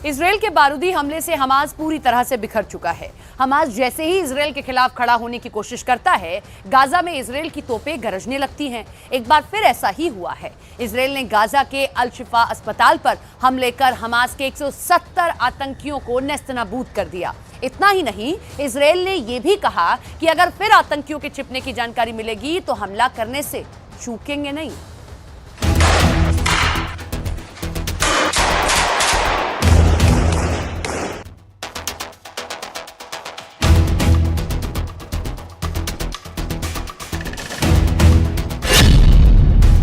Israel के बारूदी हमले से हमास पूरी तरह से बिखर चुका है। हमास जैसे ही इजरायल के खिलाफ खड़ा होने की कोशिश करता है, गाजा में इजरायल की तोपें गरजने लगती हैं। एक बार फिर ऐसा ही हुआ है। इजरायल ने गाजा के अल शिफा अस्पताल पर हमले कर हमास के 170 आतंकियों को नेस्तनाबूद कर दिया। इतना ही नहीं, इजरायल ने यह भी कहा कि अगर फिर आतंकियों के छिपने की जानकारी मिलेगी तो हमला करने से चूकेंगे नहीं।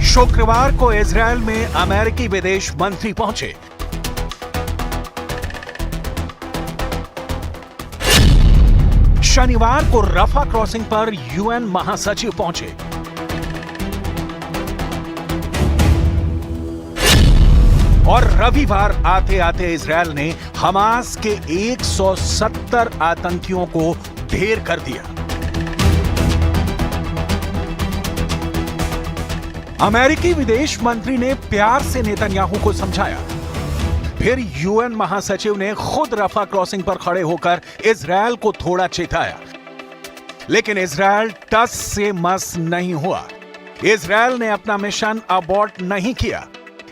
शुक्रवार को इजरायल में अमेरिकी विदेश मंत्री पहुंचे। शनिवार को रफा क्रॉसिंग पर यूएन महासचिव पहुंचे। और रविवार आते आते इजरायल ने हमास के 170 आतंकियों को ढेर कर दिया। अमेरिकी विदेश मंत्री ने प्यार से नेतन्याहू को समझाया। फिर यूएन महासचिव ने खुद रफा क्रॉसिंग पर खड़े होकर इजरायल को थोड़ा चेताया। लेकिन इजरायल टस से मस नहीं हुआ। इजरायल ने अपना मिशन अबॉर्ट नहीं किया।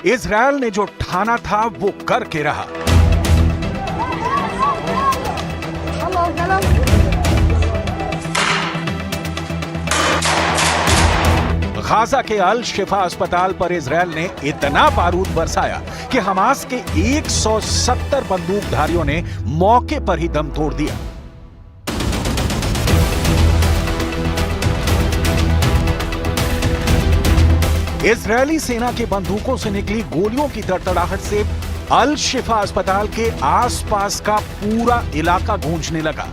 इजरायल ने जो ठाना था वो करके रहा। गाजा के अल शिफा अस्पताल पर इजरायल ने इतना बारूद बरसाया कि हमास के 170 बंदूकधारियों ने मौके पर ही दम तोड़ दिया। इजरायली सेना की बंदूकों से निकली गोलियों की तड़तड़ाहट से अल शिफा अस्पताल के आसपास का पूरा इलाका गूंजने लगा।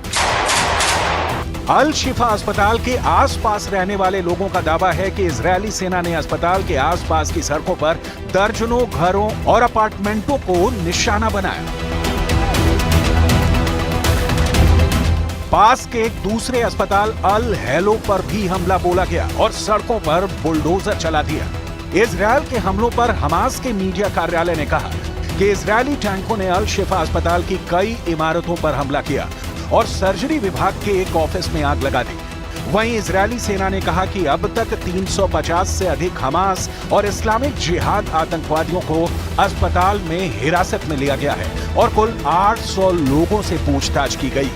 अल शिफा अस्पताल के आसपास रहने वाले लोगों का दावा है कि इजरायली सेना ने अस्पताल के आसपास की सड़कों पर दर्जनों घरों और अपार्टमेंटों को निशाना बनाया। पास के एक दूसरे अस्पताल अल हेलो पर भी हमला बोला गया और सड़कों पर बुलडोजर चला दिया। इजरायल के हमलों पर हमास के मीडिया कार्यालय ने कहा कि इजरायली टैंकों ने अल शिफा अस्पताल की कई इमारतों पर हमला किया और सर्जरी विभाग के एक ऑफिस में आग लगा दी। वहीं इजरायली सेना ने कहा कि अब तक 350 से अधिक हमास और इस्लामिक जिहाद आतंकवादियों को अस्पताल में हिरासत में लिया गया है और कुल 800 लोगों से पूछताछ की गई।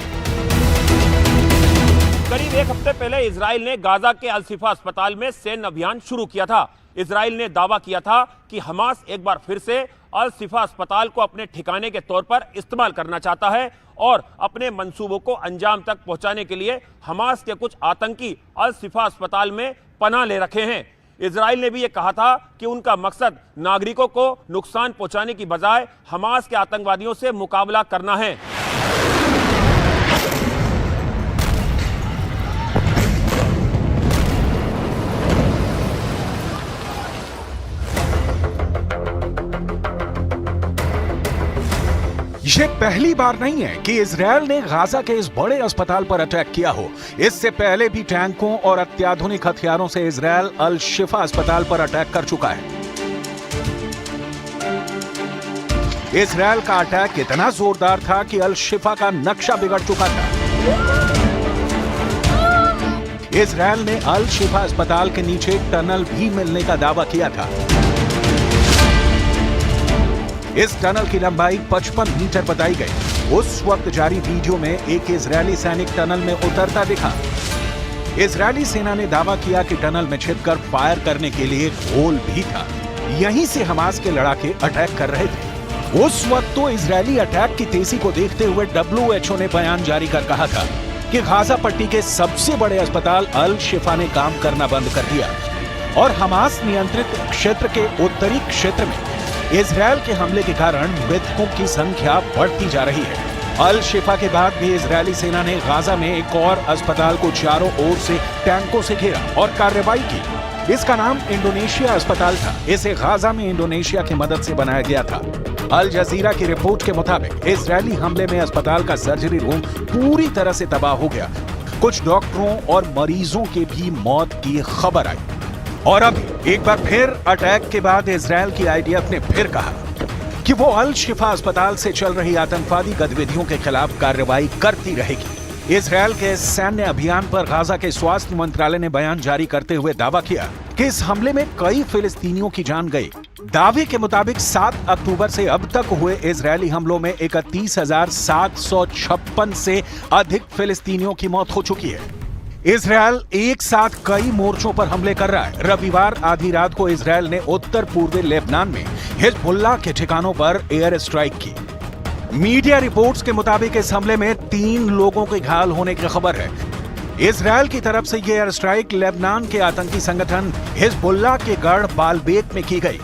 करीब एक हफ्ते पहले इजराइल ने गाजा के अल शिफा अस्पताल में सैन्य अभियान शुरू किया था। इजराइल ने दावा किया था कि हमास एक बार फिर से अल शिफा अस्पताल को अपने ठिकाने के तौर पर इस्तेमाल करना चाहता है और अपने मंसूबों को अंजाम तक पहुंचाने के लिए हमास के कुछ आतंकी अल शिफा अस्पताल में पनाह ले रखे हैं। इजराइल ने भी यह कहा था कि उनका मकसद नागरिकों को नुकसान पहुंचाने की बजाय हमास के आतंकवादियों से मुकाबला करना है। ये पहली बार नहीं है कि इजरायल ने गाजा के इस बड़े अस्पताल पर अटैक किया हो। इससे पहले भी टैंकों और अत्याधुनिक हथियारों से इजरायल अल शिफा अस्पताल पर अटैक कर चुका है। इजरायल का अटैक इतना जोरदार था कि अल शिफा का नक्शा बिगड़ चुका था। इजरायल ने अल शिफा अस्पताल के नीचे टनल भी मिलने का दावा किया था। इस टनल की लंबाई 55 मीटर बताई गई। उस वक्त जारी वीडियो में एक इजरायली सैनिक टनल में उतरता दिखा। इजरायली सेना ने दावा किया कि टनल में छिपकर फायर करने के लिए होल भी था। यहीं से हमास के लड़ाके अटैक कर रहे थे। उस वक्त तो इजरायली अटैक की तेजी को देखते हुए WHO ने बयान जारी कर कहा था कि गाजा पट्टी के सबसे बड़े अस्पताल अल शिफा ने काम करना बंद कर दिया और हमास नियंत्रित क्षेत्र के उत्तरी क्षेत्र में इजरायल के हमले के कारण मृतकों की संख्या बढ़ती जा रही है। अल शिफा के बाद भी इजरायली सेना ने गाजा में एक और अस्पताल को चारों ओर से टैंकों से घेरा और कार्रवाई की। इसका नाम इंडोनेशिया अस्पताल था। इसे गाजा में इंडोनेशिया की मदद से बनाया गया था। अल जजीरा की रिपोर्ट के मुताबिक इजरायली हमले में अस्पताल का सर्जरी रूम पूरी तरह से तबाह हो गया। कुछ डॉक्टरों और मरीजों की भी मौत की खबर आई। और अब एक बार फिर अटैक के बाद इजरायल की आईडीएफ ने फिर कहा कि वो अल शिफा अस्पताल से चल रही आतंकवादी गतिविधियों के खिलाफ कार्रवाई करती रहेगी। इजरायल के सैन्य अभियान पर गाजा के स्वास्थ्य मंत्रालय ने बयान जारी करते हुए दावा किया कि इस हमले में कई फिलिस्तीनियों की जान गई। दावे के मुताबिक 7 अक्टूबर से अब तक हुए इजरायली हमलों में 31,756 से अधिक फिलिस्तीनियों की मौत हो चुकी है। इजरायल एक साथ कई मोर्चों पर हमले कर रहा है। रविवार आधी रात को इजरायल ने उत्तर पूर्वी लेबनान में हिजबुल्लाह के ठिकानों पर एयर स्ट्राइक की। मीडिया रिपोर्ट्स के मुताबिक इस हमले में 3 लोगों के घायल होने की खबर है। इजरायल की तरफ से यह एयर स्ट्राइक लेबनान के आतंकी संगठन हिजबुल्लाह के गढ़ बालबेक में की गई।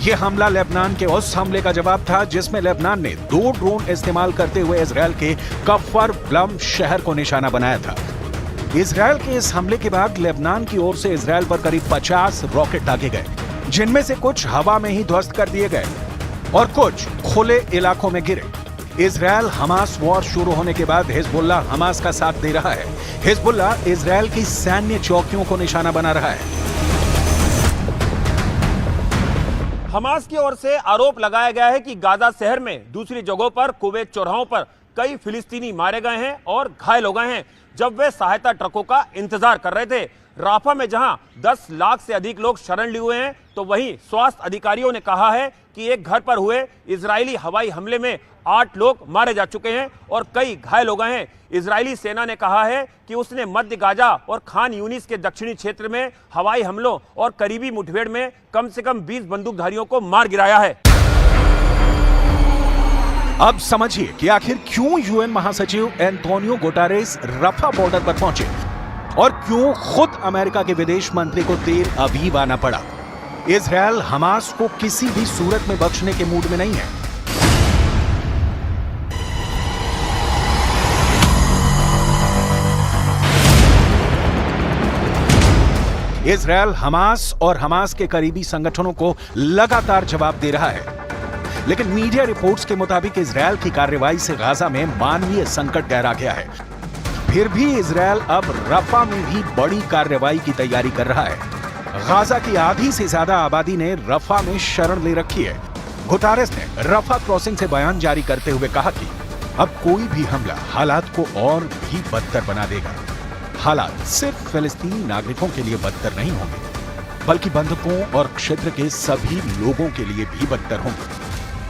यह हमला लेबनान के उस हमले का जवाब था जिसमें लेबनान ने 2 ड्रोन इस्तेमाल करते हुए इजरायल के कफर ब्लम शहर को निशाना बनाया था। इजरायल के इस हमले के बाद लेबनान की ओर से इजरायल पर करीब 50 रॉकेट दागे गए, जिनमें से कुछ हवा में ही ध्वस्त कर दिए गए और कुछ खुले इलाकों में गिरे। इजरायल हमास वॉर शुरू होने के बाद हिजबुल्लाह हमास का साथ दे रहा है। हिजबुल्लाह इजरायल की सैन्य चौकियों को निशाना बना रहा है। हमास की ओर से आरोप लगाया गया है कि गाजा शहर में दूसरी जगहों पर कुवैत चौराहों पर कई फिलिस्तीनी मारे गए हैं और घायल हो गए हैं जब वे सहायता ट्रकों का इंतजार कर रहे थे। राफा में जहां 10 लाख से अधिक लोग शरण लिए हुए हैं, तो वहीं स्वास्थ्य अधिकारियों ने कहा है कि एक घर पर हुए इजरायली हवाई हमले में 8 लोग मारे जा चुके हैं और कई घायल हो गए हैं। इजरायली सेना ने कहा है कि उसने मध्य गाजा और खान यूनिस के दक्षिणी क्षेत्र में हवाई हमलों और करीबी मुठभेड़ में कम से कम 20 बंदूकधारियों को मार गिराया है। अब समझिए कि आखिर क्यों यूएन महासचिव एंटोनियो गुटेरेस रफा बॉर्डर पर पहुंचे और क्यों खुद अमेरिका के विदेश मंत्री को तेल अवीव आना पड़ा। इजरायल हमास को किसी भी सूरत में बख्शने के मूड में नहीं है। इजरायल हमास और हमास के करीबी संगठनों को लगातार जवाब दे रहा है, लेकिन मीडिया रिपोर्ट्स के मुताबिक इजरायल की कार्रवाई से गाजा में मानवीय संकट गहरा गया है। फिर भी इजरायल अब रफा में भी बड़ी कार्रवाई की तैयारी कर रहा है। गाजा की आधी से ज्यादा आबादी ने रफा में शरण ले रखी है। गुटेरेस ने रफा क्रॉसिंग से बयान जारी करते हुए कहा कि अब कोई भी हमला हालात को और भी बदतर बना देगा। हालात सिर्फ फिलिस्तीनी नागरिकों के लिए बदतर नहीं होंगे, बल्कि बंधकों और क्षेत्र के सभी लोगों के लिए भी बदतर होंगे।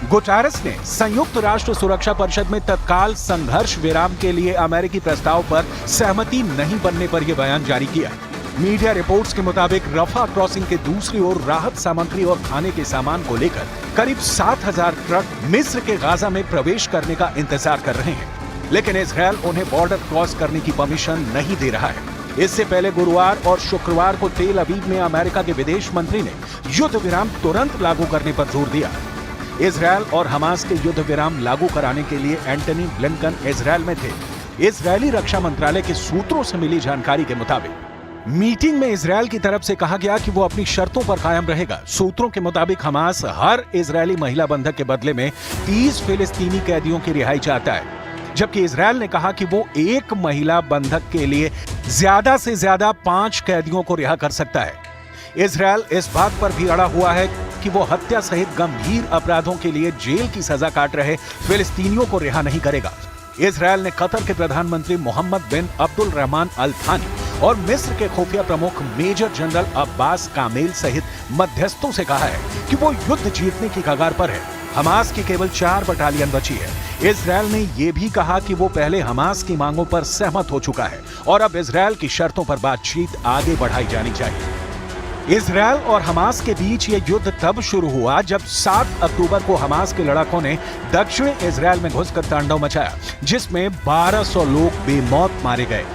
गुटेरेस ने संयुक्त राष्ट्र सुरक्षा परिषद में तत्काल संघर्ष विराम के लिए अमेरिकी प्रस्ताव पर सहमति नहीं बनने पर यह बयान जारी किया। मीडिया रिपोर्ट्स के मुताबिक रफा क्रॉसिंग के दूसरी ओर राहत सामग्री और खाने के सामान को लेकर करीब 7,000 ट्रक मिस्र के गाजा में प्रवेश करने का इंतजार कर रहे हैं, लेकिन इजरायल उन्हें बॉर्डर क्रॉस करने की परमिशन नहीं दे रहा है। इससे पहले गुरुवार और शुक्रवार को तेल अवीव में अमेरिका के विदेश मंत्री ने युद्ध विराम तुरंत लागू करने पर जोर दिया। इजरायल और हमास के युद्ध विराम लागू कराने के लिए एंटनी ब्लिंकन इजरायल में थे। इजरायली रक्षा मंत्रालय के सूत्रों से मिली जानकारी के मुताबिक मीटिंग में इजरायल की तरफ से कहा गया कि वो अपनी शर्तों पर कायम रहेगा। सूत्रों के मुताबिक हमास हर इजरायली महिला बंधक के बदले में 30 फिलिस्तीनी कैदियों की रिहाई चाहता है, जबकि इजरायल ने कहा कि वो एक महिला बंधक के लिए ज्यादा से ज्यादा 5 कैदियों को रिहा कर सकता है। इजरायल इस बात पर भी अड़ा हुआ है कि वो हत्या सहित गंभीर अपराधों के लिए जेल की सजा काट रहे फिलिस्तीनियों को रिहा नहीं करेगा। इजरायल ने कतर के प्रधानमंत्री मोहम्मद बिन अब्दुल रहमान अल थानी और मिस्र के खुफिया प्रमुख मेजर जनरल अब्बास कामेल सहित मध्यस्थों से कहा है कि वो युद्ध जीतने की कगार पर है। हमास की केवल 4 बटालियन बची है। इजरायल ने यह भी कहा कि वो पहले हमास की मांगों पर सहमत हो चुका है और अब इजरायल की शर्तों पर बातचीत आगे बढ़ाई जानी चाहिए। इजरायल और हमास के बीच यह युद्ध तब शुरू हुआ जब 7 अक्टूबर को हमास के लड़ाकों ने दक्षिणी इजरायल में घुसकर तांडव मचाया, जिसमें 1200 लोग बेमौत मारे गए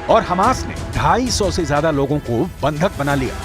और हमास ने 250 से ज्यादा लोगों को बंधक बना लिया।